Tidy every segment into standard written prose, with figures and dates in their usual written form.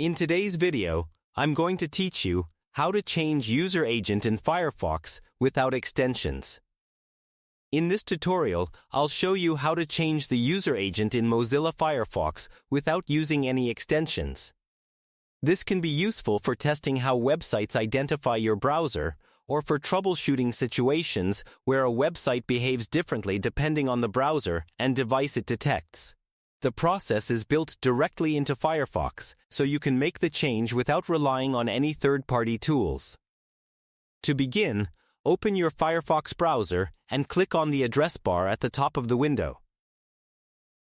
In today's video, I'm going to teach you how to change user agent in Firefox without extensions. In this tutorial, I'll show you how to change the user agent in Mozilla Firefox without using any extensions. This can be useful for testing how websites identify your browser or for troubleshooting situations where a website behaves differently depending on the browser and device it detects. The process is built directly into Firefox, so you can make the change without relying on any third-party tools. To begin, open your Firefox browser and click on the address bar at the top of the window.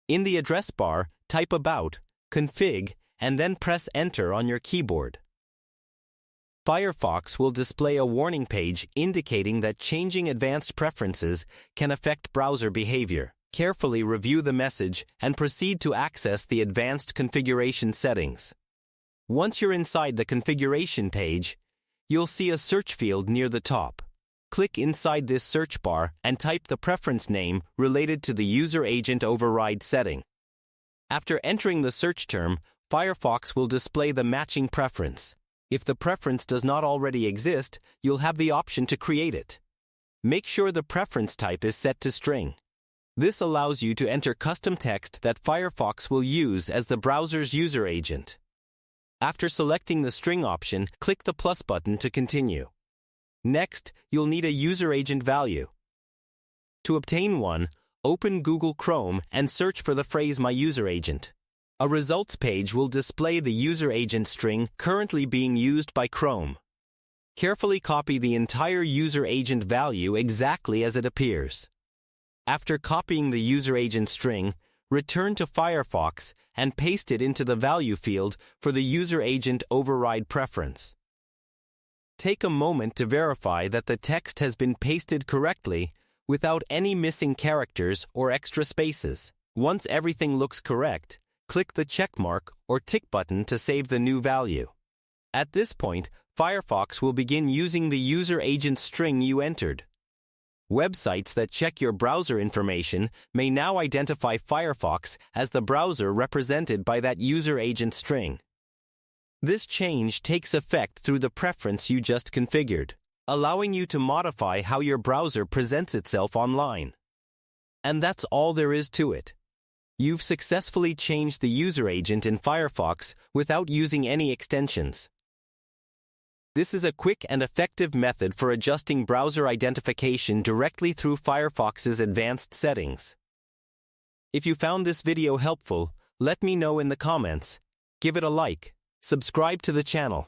In the address bar, type About, Config, and then press Enter on your keyboard. Firefox will display a warning page indicating that changing advanced preferences can affect browser behavior. Carefully review the message and proceed to access the advanced configuration settings. Once you're inside the configuration page, you'll see a search field near the top. Click inside this search bar and type the preference name related to the user agent override setting. After entering the search term, Firefox will display the matching preference. If the preference does not already exist, you'll have the option to create it. Make sure the preference type is set to string. This allows you to enter custom text that Firefox will use as the browser's user agent. After selecting the string option, click the plus button to continue. Next, you'll need a user agent value. To obtain one, open Google Chrome and search for the phrase My User Agent. A results page will display the user agent string currently being used by Chrome. Carefully copy the entire user agent value exactly as it appears. After copying the user agent string, return to Firefox and paste it into the value field for the user agent override preference. Take a moment to verify that the text has been pasted correctly without any missing characters or extra spaces. Once everything looks correct, click the checkmark or tick button to save the new value. At this point, Firefox will begin using the user agent string you entered. Websites that check your browser information may now identify Firefox as the browser represented by that user agent string. This change takes effect through the preference you just configured, allowing you to modify how your browser presents itself online. And that's all there is to it. You've successfully changed the user agent in Firefox without using any extensions. This is a quick and effective method for adjusting browser identification directly through Firefox's advanced settings. If you found this video helpful, let me know in the comments. Give it a like. Subscribe to the channel.